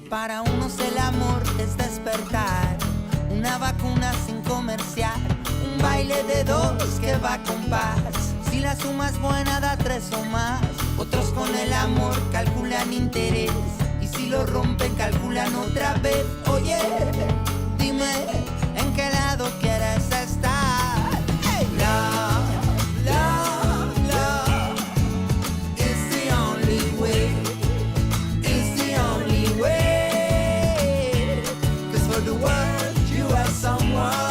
Para unos el amor es despertar, una vacuna sin comercial, un baile de dos que va con paz. Si la suma es buena da 3 o más. Otros con el amor calculan interés, y si lo rompen calculan otra vez. Oye, dime en qué lado quieres estar. Hey. Love, love, love is the only way. Is the only way. 'Cause for the world you are someone.